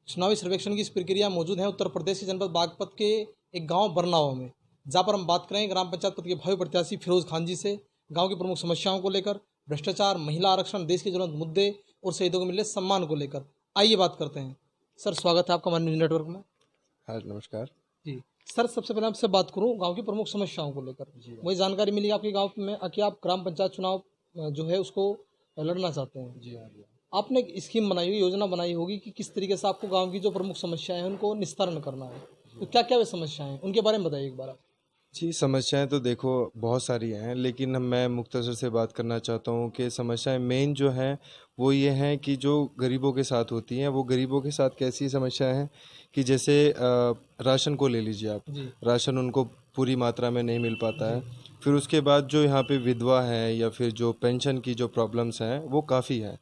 चुनावी सर्वेक्षण की इस प्रक्रिया मौजूद है उत्तर प्रदेश के जनपद बागपत के एक गांव बरनावा में, जहां पर हम बात करें ग्राम पंचायत पद के भावी प्रत्याशी फिरोज खान जी से गांव की प्रमुख समस्याओं को लेकर, भ्रष्टाचार, महिला आरक्षण, देश के ज्वलंत मुद्दे और शहीदों को मिले सम्मान को लेकर। आइए बात करते हैं। सर, स्वागत है आपका हमारे न्यूज नेटवर्क में। हाँ, नमस्कार जी सर, सबसे पहले आपसे बात करूं गांव की प्रमुख समस्याओं को लेकर। मुझे जानकारी मिली आपके गांव में कि आप ग्राम पंचायत चुनाव जो है उसको लड़ना चाहते हैं। जी हाँ। आपने एक स्कीम बनाई होगी, योजना बनाई होगी कि किस तरीके से आपको गांव की जो प्रमुख समस्याएं हैं उनको निस्तारण करना है। तो क्या क्या वे समस्याएं हैं, उनके बारे में बताइए एक बार आप। जी, समस्याएं तो देखो बहुत सारी हैं, लेकिन मैं मुख्तसर से बात करना चाहता हूँ कि समस्याएं मेन जो हैं वो ये हैं कि जो गरीबों के साथ होती हैं, वो गरीबों के साथ कैसी समस्याएं हैं कि जैसे राशन को ले लीजिए आप। जी राशन उनको पूरी मात्रा में नहीं मिल पाता है। फिर उसके बाद जो यहाँ पे विधवा हैं या फिर जो पेंशन की जो प्रॉब्लम्स हैं वो काफ़ी हैं,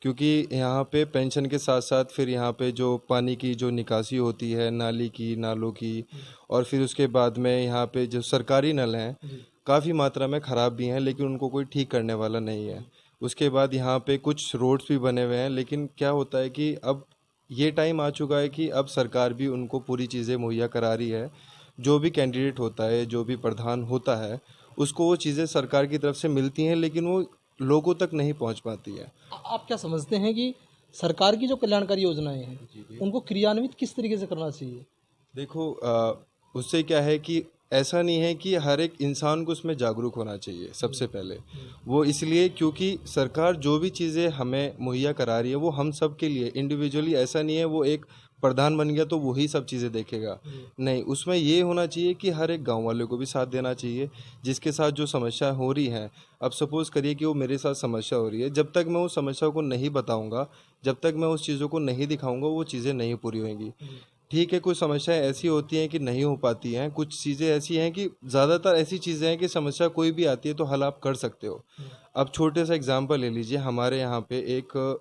क्योंकि यहाँ पे पेंशन के साथ साथ फिर यहाँ पे जो पानी की जो निकासी होती है नाली की, नालों की, और फिर उसके बाद में यहाँ पे जो सरकारी नल हैं काफ़ी मात्रा में ख़राब भी हैं, लेकिन उनको कोई ठीक करने वाला नहीं है। उसके बाद यहाँ पे कुछ रोड्स भी बने हुए हैं, लेकिन क्या होता है कि अब ये टाइम आ चुका है कि अब सरकार भी उनको पूरी चीज़ें मुहैया करा रही है। जो भी कैंडिडेट होता है, जो भी प्रधान होता है, उसको वो चीज़ें सरकार की तरफ से मिलती हैं, लेकिन वो लोगों तक नहीं पहुंच पाती है। आप क्या समझते हैं कि सरकार की जो कल्याणकारी योजनाएं हैं उनको क्रियान्वित किस तरीके से करना चाहिए? देखो उससे क्या है कि ऐसा नहीं है कि हर एक इंसान को उसमें जागरूक होना चाहिए सबसे पहले। वो इसलिए क्योंकि सरकार जो भी चीज़ें हमें मुहैया करा रही है वो हम सब के लिए इंडिविजुअली, ऐसा नहीं है वो एक प्रधान बन गया तो वही सब चीज़ें देखेगा। नहीं, उसमें ये होना चाहिए कि हर एक गांव वाले को भी साथ देना चाहिए जिसके साथ जो समस्या हो रही है। अब सपोज़ करिए कि वो मेरे साथ समस्या हो रही है, जब तक मैं उस समस्या को नहीं बताऊंगा, जब तक मैं उस चीज़ों को नहीं दिखाऊंगा, वो चीज़ें नहीं पूरी होंगी। ठीक है, कुछ समस्याएं ऐसी होती हैं कि नहीं हो पाती हैं, कुछ चीज़ें ऐसी हैं कि ज़्यादातर ऐसी चीज़ें हैं कि समस्या कोई भी आती है तो हल आप कर सकते हो। अब छोटे सा एग्जांपल ले लीजिए, हमारे यहाँ पे एक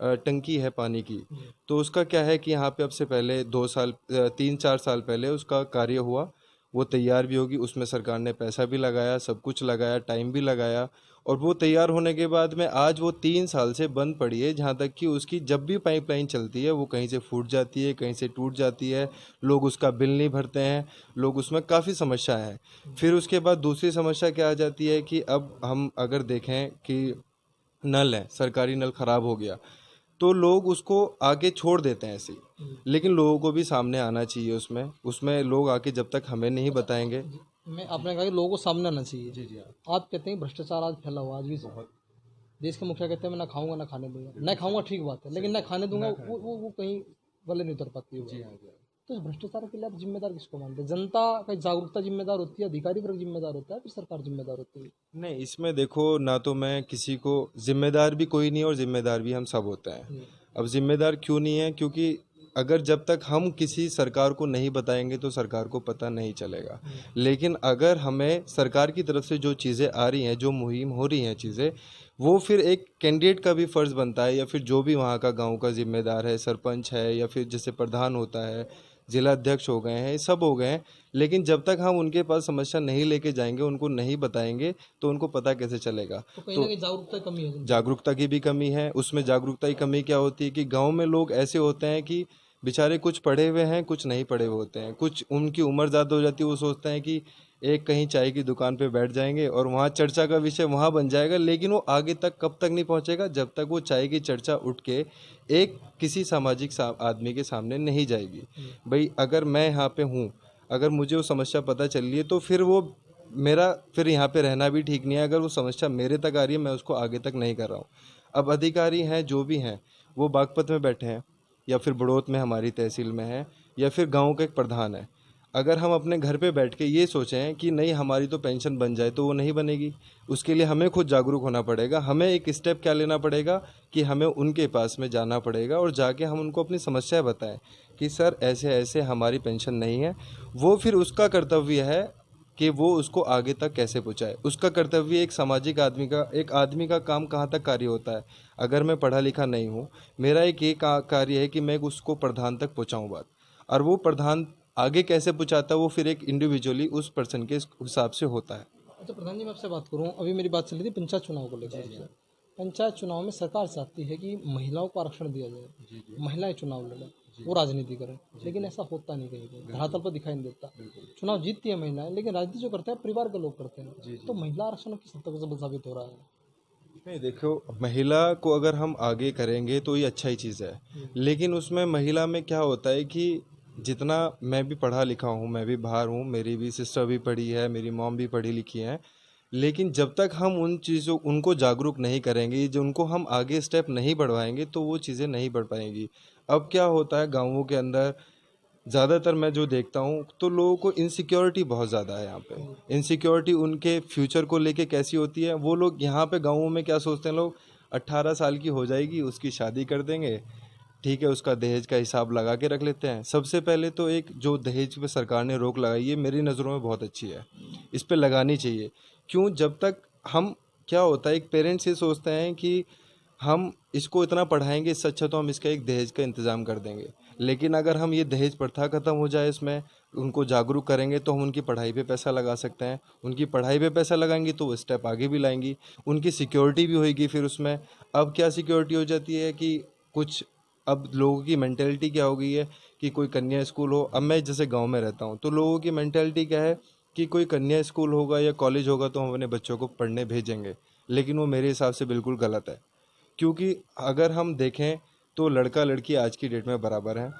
टंकी है पानी की। तो उसका क्या है कि यहाँ पे अब से पहले 2 साल 3-4 साल पहले उसका कार्य हुआ, वो तैयार भी होगी, उसमें सरकार ने पैसा भी लगाया, सब कुछ लगाया, टाइम भी लगाया, और वो तैयार होने के बाद में आज वो 3 साल से बंद पड़ी है। जहाँ तक कि उसकी जब भी पाइपलाइन चलती है वो कहीं से फूट जाती है, कहीं से टूट जाती है, लोग उसका बिल नहीं भरते हैं, लोग उसमें काफ़ी समस्या है। फिर उसके बाद दूसरी समस्या क्या आ जाती है कि अब हम अगर देखें कि नल है, सरकारी नल ख़राब हो गया तो लोग उसको आगे छोड़ देते हैं ऐसे ही, लेकिन लोगों को भी सामने आना चाहिए। उसमें उसमें लोग आके जब तक हमें नहीं बताएंगे। मैं आपने कहा कि लोगों को सामने आना चाहिए। जी जी। आप कहते हैं भ्रष्टाचार आज फैला हुआ, आज भी बहुत। देश के मुखिया कहते हैं मैं ना खाऊंगा ना खाने दूंगा। ना खाऊंगा ठीक बात है, लेकिन ना खाने दूंगा वो कहीं गले नहीं उतर पाती है। जी हाँ। तो इस भ्रष्टाचार के लिए आप जिम्मेदार किसको मानते हैं? जनता का जागरूकता जिम्मेदार होती है, अधिकारी वर्ग जिम्मेदार होता है, फिर सरकार जिम्मेदार होती है? नहीं, इसमें देखो, ना तो मैं किसी को, जिम्मेदार भी कोई नहीं और जिम्मेदार भी हम सब होते हैं। अब जिम्मेदार क्यों नहीं है? क्योंकि अगर जब तक हम किसी सरकार को नहीं बताएंगे तो सरकार को पता नहीं चलेगा। लेकिन अगर हमें सरकार की तरफ से जो चीज़ें आ रही हैं, जो मुहिम हो रही हैं चीज़ें, वो फिर एक कैंडिडेट का भी फ़र्ज़ बनता है, या फिर जो भी वहाँ का गांव का जिम्मेदार है, सरपंच है, या फिर जैसे प्रधान होता है, जिला अध्यक्ष हो गए हैं, सब हो गए हैं, लेकिन जब तक हम उनके पास समस्या नहीं लेके जाएंगे, उनको नहीं बताएंगे, तो उनको पता कैसे चलेगा? तो कहीं ना कहीं जागरूकता की कमी है। जागरूकता की भी कमी है। उसमें जागरूकता की कमी क्या होती है कि गांव में लोग ऐसे होते हैं कि बेचारे कुछ पढ़े हुए हैं, कुछ नहीं पढ़े हुए होते हैं, कुछ उनकी उम्र ज़्यादा हो जाती है, वो सोचते हैं कि एक कहीं चाय की दुकान पे बैठ जाएंगे और वहाँ चर्चा का विषय वहाँ बन जाएगा, लेकिन वो आगे तक कब तक नहीं पहुँचेगा? जब तक वो चाय की चर्चा उठ के एक किसी सामाजिक आदमी के सामने नहीं जाएगी। भाई, अगर मैं यहाँ पे हूँ, अगर मुझे वो समस्या पता चल रही है तो फिर वो मेरा फिर यहाँ पे रहना भी ठीक नहीं है। अगर वो समस्या मेरे तक आ रही है, मैं उसको आगे तक नहीं कर रहा हूँ। अब अधिकारी हैं जो भी हैं, वो बागपत में बैठे हैं, या फिर बड़ौत में हमारी तहसील में है, या फिर गांव का एक प्रधान है। अगर हम अपने घर पे बैठ के ये सोचें कि नहीं हमारी तो पेंशन बन जाए, तो वो नहीं बनेगी। उसके लिए हमें खुद जागरूक होना पड़ेगा। हमें एक स्टेप क्या लेना पड़ेगा कि हमें उनके पास में जाना पड़ेगा और जाके हम उनको अपनी समस्या बताएं कि सर ऐसे ऐसे हमारी पेंशन नहीं है। वो फिर उसका कर्तव्य है कि वो उसको आगे तक कैसे पहुँचाए। उसका कर्तव्य एक सामाजिक आदमी का, एक आदमी का काम कहाँ तक कार्य होता है। अगर मैं पढ़ा लिखा नहीं हूँ, मेरा एक ये कार्य है कि मैं उसको प्रधान तक पहुँचाऊँ बात, और वो प्रधान आगे कैसे पहुँचाता है वो फिर एक इंडिविजुअली उस पर्सन के हिसाब से होता है। अच्छा प्रधान जी, मैं आपसे बात करूँ, अभी मेरी बात चल रही थी पंचायत चुनाव को लेकर। पंचायत चुनाव में सरकार चाहती है कि महिलाओं को आरक्षण दिया जाए, महिलाएं चुनाव लड़ें। वो राजनीति करें, लेकिन ऐसा होता नहीं कहीं पे, धरातल पर दिखाई नहीं देता। चुनाव जीतती है महिलाएं, लेकिन राजनीति जो करते हैं परिवार के लोग करते हैं। तो महिला आरक्षण किस हद तक सबल साबित हो रहा है? नहीं, देखो, महिला को अगर हम आगे करेंगे तो ये अच्छा ही चीज़ है, लेकिन उसमें महिला में क्या होता है कि जितना मैं भी पढ़ा लिखा हूँ, मैं भी बाहर हूँ, मेरी भी सिस्टर भी पढ़ी है, मेरी मॉम भी पढ़ी लिखी है, लेकिन जब तक हम उन चीज़ों उनको जागरूक नहीं करेंगे, जो उनको हम आगे स्टेप नहीं बढ़वाएंगे, तो वो चीज़ें नहीं बढ़ पाएंगी। अब क्या होता है गाँवों के अंदर, ज़्यादातर मैं जो देखता हूँ तो लोगों को इनसिक्योरिटी बहुत ज़्यादा है यहाँ पे। इनसिक्योरिटी उनके फ्यूचर को लेके कैसी होती है, वो लोग यहाँ पे गाँवों में क्या सोचते हैं लोग, 18 साल की हो जाएगी उसकी शादी कर देंगे, ठीक है, उसका दहेज का हिसाब लगा के रख लेते हैं। सबसे पहले तो एक जो दहेज पे सरकार ने रोक लगाई है, मेरी नज़रों में बहुत अच्छी है, इस पे लगानी चाहिए। क्यों? जब तक हम, क्या होता है, एक पेरेंट्स ये सोचते हैं कि हम इसको इतना पढ़ाएंगे, इससे अच्छा तो हम इसका एक दहेज का इंतज़ाम कर देंगे। लेकिन अगर हम ये दहेज प्रथा ख़त्म हो जाए, इसमें उनको जागरूक करेंगे, तो हम उनकी पढ़ाई पे पैसा लगा सकते हैं। उनकी पढ़ाई पे पैसा लगाएंगे तो वो स्टेप आगे भी लाएंगी, उनकी सिक्योरिटी भी होएगी फिर उसमें। अब क्या सिक्योरिटी हो जाती है कि कुछ, अब लोगों की मेंटेलिटी क्या हो गई है कि कोई कन्या स्कूल हो। अब मैं जैसे गाँव में रहता हूँ तो लोगों की मेंटेलिटी क्या है कि कोई कन्या स्कूल होगा या कॉलेज होगा तो हम अपने बच्चों को पढ़ने भेजेंगे, लेकिन वो मेरे हिसाब से बिल्कुल गलत है। क्योंकि अगर हम देखें तो लड़का लड़की आज की डेट में बराबर हैं,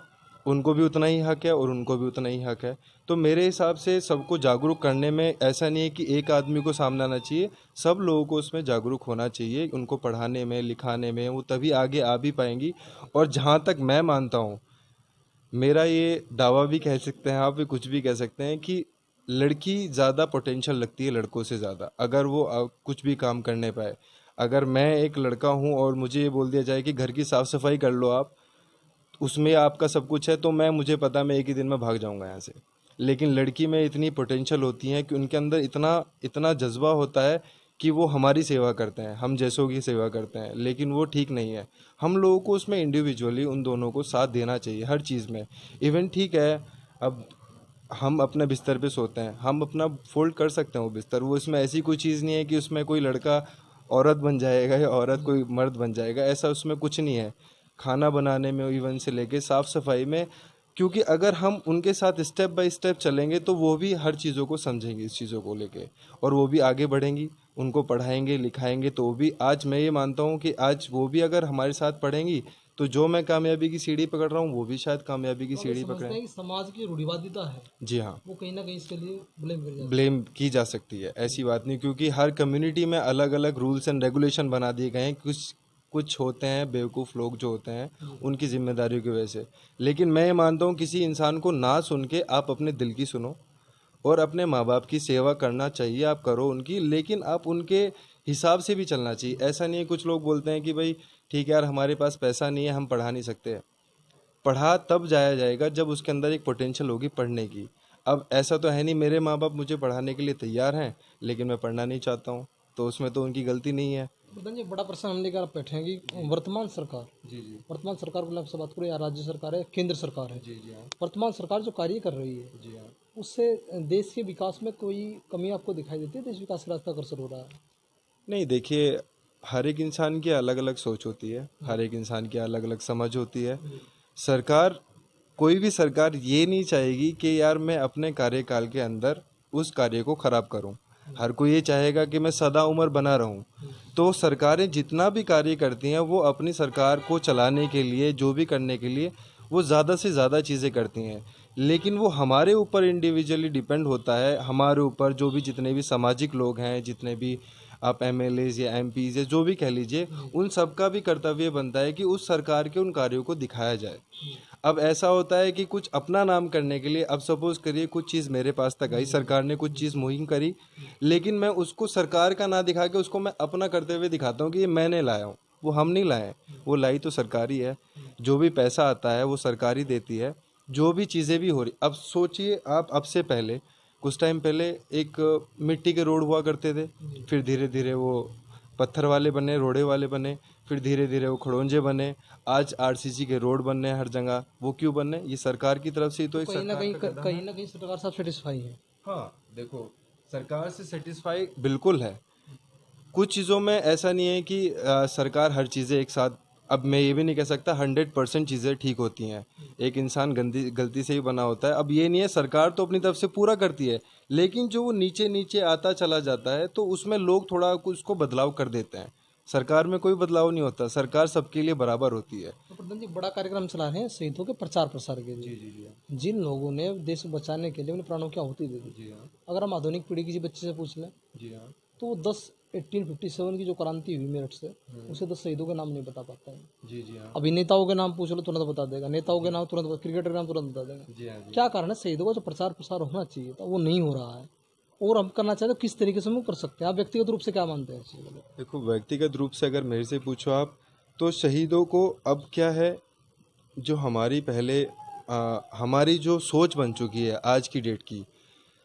उनको भी उतना ही हक है और उनको भी उतना ही हक है। तो मेरे हिसाब से सबको जागरूक करने में ऐसा नहीं है कि एक आदमी को सामने आना चाहिए, सब लोगों को उसमें जागरूक होना चाहिए, उनको पढ़ाने में लिखाने में, वो तभी आगे आ भी पाएंगी। और जहाँ तक मैं मानता हूँ, मेरा ये दावा भी कह सकते हैं आप, भी कुछ भी कह सकते हैं कि लड़की ज़्यादा पोटेंशियल लगती है लड़कों से ज़्यादा, अगर वो कुछ भी काम करने पाए। अगर मैं एक लड़का हूँ और मुझे ये बोल दिया जाए कि घर की साफ़ सफाई कर लो आप, उसमें आपका सब कुछ है, तो मुझे पता मैं एक ही दिन में भाग जाऊंगा यहाँ से। लेकिन लड़की में इतनी पोटेंशियल होती है कि उनके अंदर इतना इतना जज्बा होता है कि वो हमारी सेवा करते हैं, हम जैसों की सेवा करते हैं, लेकिन वो ठीक नहीं है। हम लोगों को उसमें इंडिविजुअली उन दोनों को साथ देना चाहिए हर चीज़ में। इवन ठीक है, अब हम अपने बिस्तर पे सोते हैं, हम अपना फोल्ड कर सकते हैं वो बिस्तर, वो इसमें ऐसी कोई चीज़ नहीं है कि उसमें कोई लड़का औरत बन जाएगा या औरत कोई मर्द बन जाएगा, ऐसा उसमें कुछ नहीं है। खाना बनाने में इवन से लेके साफ़ सफाई में, क्योंकि अगर हम उनके साथ स्टेप बाय स्टेप चलेंगे तो वो भी हर चीज़ों को समझेंगी, इस चीज़ों को लेके, और वो भी आगे बढ़ेंगी। उनको पढ़ाएंगे लिखाएंगे तो वो भी, आज मैं ये मानता हूँ कि आज वो भी अगर हमारे साथ पढ़ेंगी तो जो मैं कामयाबी की सीढ़ी पकड़ रहा हूँ वो भी शायद कामयाबी की सीढ़ी समझते पकड़ें। हैं कि समाज की रूढ़िवादिता है, जी हाँ, वो कहीं ना कहीं इसके लिए ब्लेम कर जाती है। ब्लेम की जा सकती है, ऐसी बात नहीं, क्योंकि हर कम्युनिटी में अलग अलग रूल्स एंड रेगुलेशन बना दिए गए हैं। कुछ कुछ होते हैं बेवकूफ़ लोग जो होते हैं उनकी जिम्मेदारियों की वजह से। लेकिन मैं ये मानता हूँ किसी इंसान को ना सुन के आप अपने दिल की सुनो, और अपने माँ बाप की सेवा करना चाहिए, आप करो उनकी, लेकिन आप उनके हिसाब से भी चलना चाहिए। ऐसा नहीं है, कुछ लोग बोलते हैं कि भाई ठीक है यार, हमारे पास पैसा नहीं है, हम पढ़ा नहीं सकते। पढ़ा तब जाया जाएगा जब उसके अंदर एक पोटेंशियल होगी पढ़ने की। अब ऐसा तो है नहीं, मेरे माँ बाप मुझे पढ़ाने के लिए तैयार हैं, लेकिन मैं पढ़ना नहीं चाहता हूँ, तो उसमें तो उनकी गलती नहीं है। प्रधान जी, बड़ा प्रश्न हम लेकर बैठे हैं कि वर्तमान सरकार, वर्तमान सरकार को से बात करो, या राज्य सरकार है, केंद्र सरकार है, वर्तमान सरकार जो कार्य कर रही है, उससे देश के विकास में कोई कमी आपको दिखाई देती है? देश विकास का रास्ता अग्रसर हो रहा है? नहीं, देखिए, हर एक इंसान की अलग अलग सोच होती है, हर एक इंसान की अलग अलग समझ होती है। सरकार, कोई भी सरकार ये नहीं चाहेगी कि यार मैं अपने कार्यकाल के अंदर उस कार्य को खराब करूं। हर कोई ये चाहेगा कि मैं सदा उम्र बना रहूं। तो सरकारें जितना भी कार्य करती हैं वो अपनी सरकार को चलाने के लिए, जो भी करने के लिए, वो ज़्यादा से ज़्यादा चीज़ें करती हैं। लेकिन वो हमारे ऊपर इंडिविजुअली डिपेंड होता है, हमारे ऊपर जो भी जितने भी सामाजिक लोग हैं, जितने भी आप एमएलएज या एमपीज या जो भी कह लीजिए, उन सबका भी कर्तव्य बनता है कि उस सरकार के उन कार्यों को दिखाया जाए। अब ऐसा होता है कि कुछ अपना नाम करने के लिए, अब सपोज करिए कुछ चीज़ मेरे पास तक आई, सरकार ने कुछ चीज़ मुहिम करी, लेकिन मैं उसको सरकार का ना दिखा के उसको मैं अपना करते हुए दिखाता हूँ कि ये मैंने लाया हूँ। वो हम नहीं लाए, वो लाई तो सरकारी है। जो भी पैसा आता है वो सरकारी देती है, जो भी चीज़ें भी हो रही। अब सोचिए आप, अब से पहले कुछ टाइम पहले एक मिट्टी के रोड हुआ करते थे, फिर धीरे धीरे वो पत्थर वाले बने, रोड़े वाले बने, फिर धीरे धीरे वो खड़ोंजे बने, आज आरसीसी के रोड बनने हर जगह। वो क्यों बनने? ये सरकार की तरफ से ही तो एक कहीं ना कहीं सरकार साथ सेटिस्फाई है। हाँ, देखो, सरकार से सेटिस्फाई बिल्कुल है। कुछ चीज़ों में ऐसा नहीं है कि सरकार हर चीज़ें एक साथ अब मैं ये भी नहीं कह सकता 100% चीज़ें ठीक होती हैं, एक इंसान गलती से ही बना होता है। अब ये नहीं है, सरकार तो अपनी तरफ से पूरा करती है, लेकिन जो वो नीचे नीचे आता चला जाता है तो उसमें लोग थोड़ा कुछ उसको बदलाव कर देते हैं। सरकार में कोई बदलाव नहीं होता, सरकार सबके लिए बराबर होती है। तो प्रधान जी बड़ा कार्यक्रम चला रहे हैं शहीदों के प्रचार प्रसार के लिए। जिन लोगों ने देश को बचाने के लिए अपने प्राणों की आहुति दे दी, अगर हम आधुनिक पीढ़ी किसी बच्चे से पूछ लें तो वो 1857 की जो क्रांति हुई मेरठ से, उसे 10 शहीदों के नाम नहीं बता पाता है। अभिनेताओं के नाम पूछ लो तुरंत बता देगा, नेताओं के नाम तुरंत, क्रिकेटर के नाम तुरंत बता देगा। क्या कारण है? शहीदों का जो प्रचार प्रसार होना चाहिए था वो नहीं हो रहा है, और हम करना चाहते हैं, किस तरीके से हम कर सकते हैं? आप व्यक्तिगत रूप से क्या मानते हैं इस चीज़ को? देखो, व्यक्तिगत रूप से अगर मेरे से पूछो आप, तो शहीदों को अब क्या है, जो हमारी पहले हमारी जो सोच बन चुकी है आज की डेट की,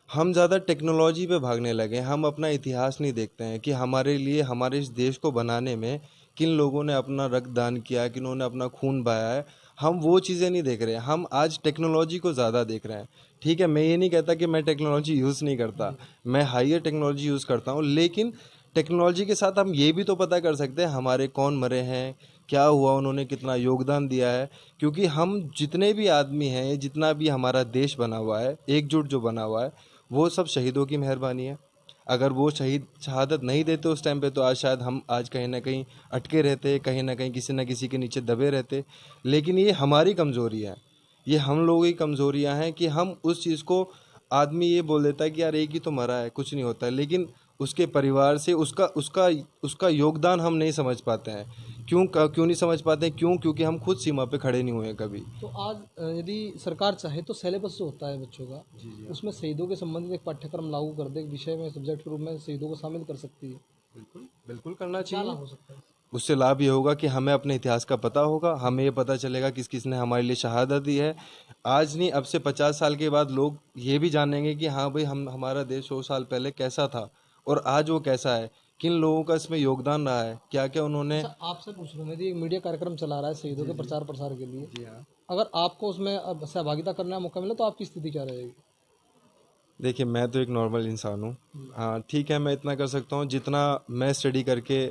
हम ज़्यादा टेक्नोलॉजी पे भागने लगे हैं। हम अपना इतिहास नहीं देखते हैं कि हमारे लिए, हमारे इस देश को बनाने में किन लोगों ने अपना रक्तदान किया, किन्होंने अपना खून बहाया है। हम वो चीज़ें नहीं देख रहे हैं, हम आज टेक्नोलॉजी को ज़्यादा देख रहे हैं। ठीक है, मैं ये नहीं कहता कि मैं टेक्नोलॉजी यूज़ नहीं करता, मैं हाईयर टेक्नोलॉजी यूज़ करता हूँ, लेकिन टेक्नोलॉजी के साथ हम ये भी तो पता कर सकते हैं हमारे कौन मरे हैं, क्या हुआ, उन्होंने कितना योगदान दिया है। क्योंकि हम जितने भी आदमी हैं, जितना भी हमारा देश बना हुआ है, एकजुट जो बना हुआ है, वो सब शहीदों की मेहरबानी है। अगर वो शहीद शहादत नहीं देते उस टाइम पे, तो आज शायद हम आज कहीं ना कहीं अटके रहते, कहीं ना कहीं किसी न किसी के नीचे दबे रहते। लेकिन ये हमारी कमज़ोरी है, ये हम लोगों की कमज़ोरियाँ हैं कि हम उस चीज़ को, आदमी ये बोल देता है कि यार एक ही तो मरा है, कुछ नहीं होता है, लेकिन उसके परिवार से उसका उसका उसका योगदान हम नहीं समझ पाते हैं। क्यों नहीं समझ पाते हैं? क्योंकि हम खुद सीमा पे खड़े नहीं हुए हैं कभी। तो आज यदि सरकार चाहे तो सिलेबस जो होता है बच्चों का, उसमें शहीदों के संबंधित एक पाठ्यक्रम लागू कर दे, एक विषय में सब्जेक्ट के रूप में शहीदों को शामिल कर सकती है। बिल्कुल बिल्कुल करना क्या चाहिए। लाभ हो सकता है? उससे लाभ ये होगा कि हमें अपने इतिहास का पता होगा, हमें ये पता चलेगा किस किस ने हमारे लिए शहादत दी है। आज नहीं, अब से 50 साल के बाद लोग ये भी जानेंगे कि हाँ भाई, हमारा देश 100 साल पहले कैसा था और आज वो कैसा है, किन लोगों का इसमें योगदान रहा है, क्या क्या उन्होंने। अच्छा, आपसे पूछ रहा हूँ, यदि एक मीडिया कार्यक्रम चला रहा है शहीदों के प्रचार प्रसार के लिए, जी हाँ। अगर आपको उसमें अब सहभागिता करने का मौका मिला तो आपकी स्थिति क्या रहेगी? देखिए, मैं तो एक नॉर्मल इंसान हूँ। हाँ ठीक है, मैं इतना कर सकता हूँ जितना मैं स्टडी करके,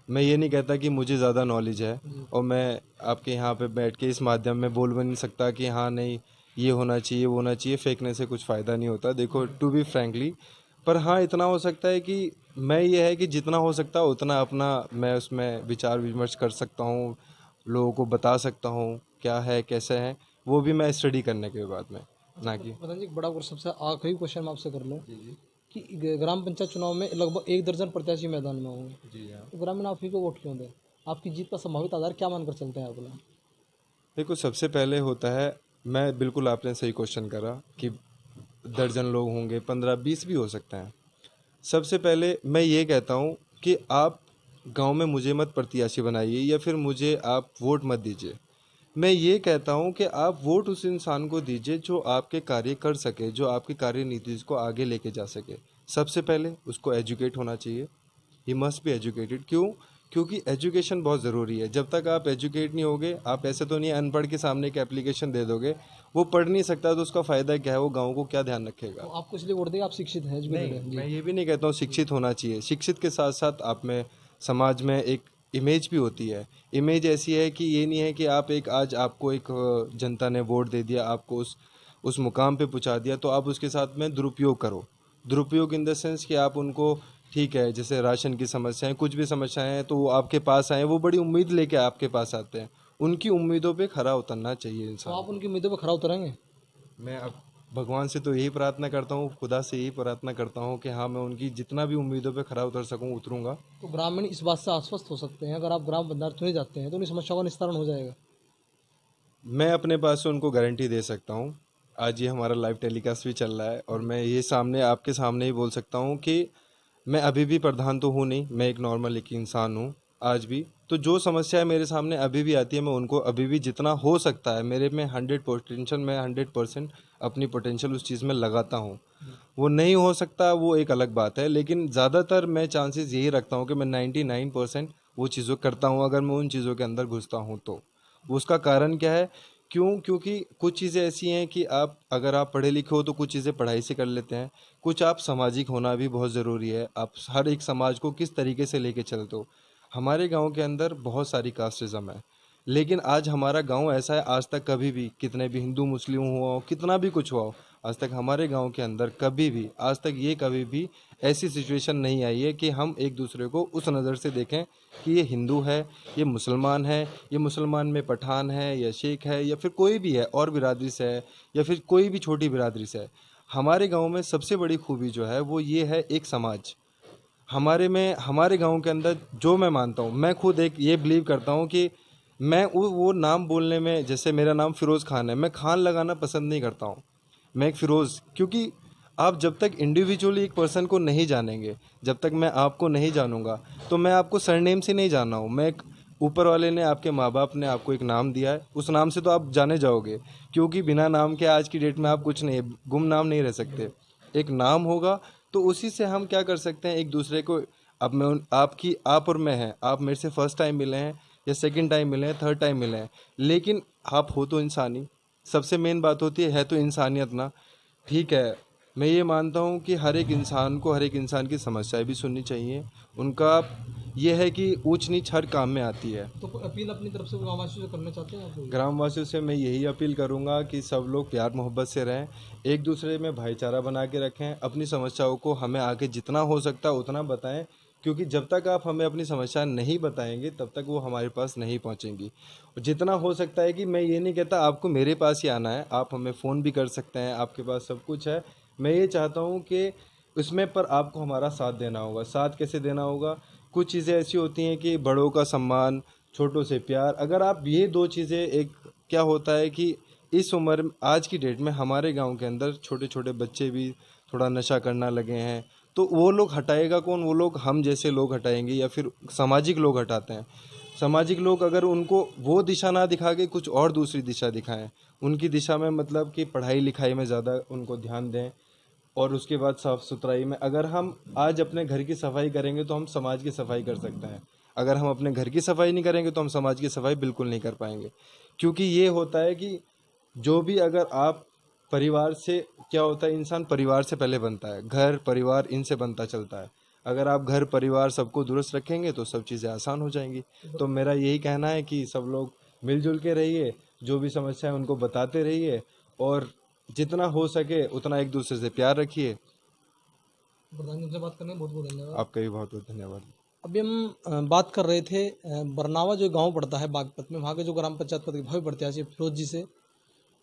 मैं ये नहीं कहता कि मुझे ज़्यादा नॉलेज है और मैं आपके यहाँ पे बैठ के इस माध्यम में बोल भी नहीं सकता कि हाँ नहीं, ये होना चाहिए, वो होना चाहिए। फेंकने से कुछ फ़ायदा नहीं होता, देखो, टू बी फ्रैंकली। पर हाँ, इतना हो सकता है कि मैं, ये है कि जितना हो सकता है उतना अपना मैं उसमें विचार विमर्श कर सकता हूँ, लोगों को बता सकता हूँ क्या है कैसे है, वो भी मैं स्टडी करने के बाद में, ना कि। प्रधान जी, एक बड़ा क्वेश्चन, सबसे आखिरी क्वेश्चन मैं आपसे कर लूँ कि ग्राम पंचायत चुनाव में लगभग 1 दर्जन प्रत्याशी मैदान में होंगे, जी हाँ। तो ग्रामीण आप ही को वोट क्यों दें? आपकी जीत का संभावित आधार क्या मानकर चलते हैं आप लोग? देखो, सबसे पहले होता है, मैं बिल्कुल, आपने सही क्वेश्चन करा कि दर्जन लोग होंगे, 15-20 भी हो सकते हैं। सबसे पहले मैं ये कहता हूँ कि आप गांव में मुझे मत प्रत्याशी बनाइए या फिर मुझे आप वोट मत दीजिए। मैं ये कहता हूँ कि आप वोट उस इंसान को दीजिए जो आपके कार्य कर सके, जो आपकी कार्यनीति को आगे लेके जा सके। सबसे पहले उसको एजुकेट होना चाहिए, ही मस्ट बी एजुकेटेड। क्यों? क्योंकि एजुकेशन बहुत ज़रूरी है। जब तक आप एजुकेट नहीं होगे, आप ऐसे तो नहीं अनपढ़ के सामने एक एप्लीकेशन दे दोगे, वो पढ़ नहीं सकता तो उसका फ़ायदा क्या है, वो गाँव को क्या ध्यान रखेगा। तो आपको इसलिए वोट देगा, आप शिक्षित हैं, एजुकेटेड हैं? मैं ये भी नहीं कहता हूँ शिक्षित होना चाहिए, शिक्षित के साथ साथ आप में समाज में एक इमेज भी होती है। इमेज ऐसी है कि ये नहीं है कि आप एक, आज आपको एक जनता ने वोट दे दिया, आपको उस मुकाम पे पहुंचा दिया, तो आप उसके साथ में दुरुपयोग करो। दुरुपयोग इन द सेंस कि आप उनको, ठीक है, जैसे राशन की समस्याएं, कुछ भी समस्याएं हैं, तो वो आपके पास आए, वो बड़ी उम्मीद लेके आपके पास आते हैं, उनकी उम्मीदों पे खरा उतरना चाहिए तो इंसान। आप उनकी उम्मीदों पर खरा उतरेंगे? मैं अब भगवान से तो यही प्रार्थना करता हूँ, खुदा से यही प्रार्थना करता हूँ कि हाँ, मैं उनकी जितना भी उम्मीदों पे खरा उतर सकूँ उतरूँगा। तो ग्रामीण इस बात से आश्वस्त हो सकते हैं, अगर आप ग्राम पंचायत चुने जाते हैं तो उन समस्याओं का निस्तारण हो जाएगा? मैं अपने पास से उनको गारंटी दे सकता हूँ। आज ये हमारा लाइव टेलीकास्ट भी चल रहा है और मैं ये सामने, आपके सामने ही बोल सकता हूँ कि मैं अभी भी प्रधान तो हूँ नहीं, मैं एक नॉर्मल एक इंसान हूँ आज भी। तो जो समस्या मेरे सामने अभी भी आती है, मैं उनको अभी भी जितना हो सकता है मेरे में 100% अपनी पोटेंशियल उस चीज़ में लगाता हूँ। वो नहीं हो सकता, वो एक अलग बात है, लेकिन ज़्यादातर मैं चांसेस यही रखता हूँ कि मैं 99% वो चीज़ों करता हूँ, अगर मैं उन चीज़ों के अंदर घुसता हूँ तो। उसका कारण क्या है? क्योंकि कुछ चीज़ें ऐसी हैं कि आप, अगर आप पढ़े लिखे हो तो कुछ चीज़ें पढ़ाई से कर लेते हैं, कुछ आप सामाजिक होना भी बहुत ज़रूरी है। आप हर एक समाज को किस तरीके से लेके चलते हो। हमारे गांव के अंदर बहुत सारी कास्टिज़म है, लेकिन आज हमारा गांव ऐसा है, आज तक कभी भी कितने भी हिंदू मुस्लिम हुआ हो, कितना भी कुछ हुआ हो, आज तक हमारे गांव के अंदर कभी भी, आज तक ये कभी भी ऐसी सिचुएशन नहीं आई है कि हम एक दूसरे को उस नज़र से देखें कि ये हिंदू है, ये मुसलमान में पठान है या शेख है या फिर कोई भी है और बिरादरी से है या फिर कोई भी छोटी बिरादरी से है। हमारे गांव में सबसे बड़ी खूबी जो है वो ये है, एक समाज। हमारे गांव के अंदर जो मैं मानता हूँ, मैं खुद एक ये बिलीव करता हूँ कि मैं वो नाम बोलने में, जैसे मेरा नाम फ़िरोज़ खान है, मैं खान लगाना पसंद नहीं करता हूँ, मैं एक फ़िरोज़, क्योंकि आप जब तक इंडिविजुअली एक पर्सन को नहीं जानेंगे, जब तक मैं आपको नहीं जानूंगा, तो मैं आपको सरनेम से नहीं जाना हूँ। मैं एक, ऊपर वाले ने, आपके माँ बाप ने आपको एक नाम दिया है, उस नाम से तो आप जाने जाओगे, क्योंकि बिना नाम के आज की डेट में आप कुछ नहीं, गुमनाम नहीं रह सकते। एक नाम होगा तो उसी से हम क्या कर सकते हैं, एक दूसरे को, अब आप और मैं हैं, आप मेरे से फर्स्ट टाइम मिले हैं या सेकंड टाइम मिले हैं, थर्ड टाइम मिले हैं, लेकिन आप हो तो इंसानी। सबसे मेन बात होती है तो इंसानियत ना। ठीक है, मैं ये मानता हूँ कि हर एक इंसान को, हर एक इंसान की समस्याएं भी सुननी चाहिए। उनका ये है कि ऊंच नीच हर काम में आती है। तो कोई अपील अपनी तरफ से ग्रामवासियों से करना चाहते हैं आप? ग्रामवासियों से मैं यही अपील करूंगा कि सब लोग प्यार मोहब्बत से रहें, एक दूसरे में भाईचारा बना के रखें, अपनी समस्याओं को हमें आगे जितना हो सकता है उतना बताएं, क्योंकि जब तक आप हमें अपनी समस्या नहीं बताएंगे तब तक वो हमारे पास नहीं पहुंचेंगी। और जितना हो सकता है, कि मैं ये नहीं कहता आपको मेरे पास ही आना है, आप हमें फ़ोन भी कर सकते हैं, आपके पास सब कुछ है। मैं ये चाहता हूँ कि उसमें पर आपको हमारा साथ देना होगा। साथ कैसे देना होगा? कुछ चीज़ें ऐसी होती हैं कि बड़ों का सम्मान, छोटों से प्यार, अगर आप ये दो चीज़ें, एक क्या होता है कि इस उम्र में, आज की डेट में हमारे गांव के अंदर छोटे छोटे बच्चे भी थोड़ा नशा करना लगे हैं, तो वो लोग हटाएगा कौन? वो लोग हम जैसे लोग हटाएंगे या फिर सामाजिक लोग हटाते हैं। सामाजिक लोग अगर उनको वो दिशा ना दिखा के कुछ और दूसरी दिशा दिखाएं, उनकी दिशा में मतलब कि पढ़ाई लिखाई में ज़्यादा उनको ध्यान दें, और उसके बाद साफ़ सुथराई में, अगर हम आज अपने घर की सफाई करेंगे तो हम समाज की सफाई कर सकते हैं। अगर हम अपने घर की सफाई नहीं करेंगे तो हम समाज की सफाई बिल्कुल नहीं कर पाएंगे। क्योंकि ये होता है कि जो भी, अगर आप परिवार से, क्या होता है, इंसान परिवार से पहले बनता है, घर परिवार इनसे बनता चलता है। अगर आप घर परिवार सबको दुरुस्त रखेंगे तो सब चीज़ें आसान हो जाएंगी। तो मेरा यही कहना है कि सब लोग मिलजुल के रहिए, जो भी समस्या है उनको बताते रहिए, और जितना हो सके उतना एक दूसरे से प्यार रखिए। प्रधान जी से बात करने में बहुत बहुत धन्यवाद। आपका भी बहुत बहुत धन्यवाद। अभी हम बात कर रहे थे बरनावा जो गांव पड़ता है बागपत में, वहाँ के जो ग्राम पंचायत पद के भावी प्रत्याशी फिरोज जी से।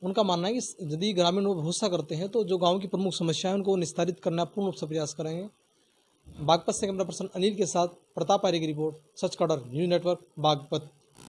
उनका मानना है कि यदि ग्रामीण लोग भरोसा करते हैं तो जो गांव की प्रमुख समस्याएं उनको निस्तारित करना पूर्ण रूप से प्रयास करेंगे। बागपत से कैमरा पर्सन अनिल के साथ प्रताप आर्य की रिपोर्ट, सच कड़र न्यूज नेटवर्क बागपत।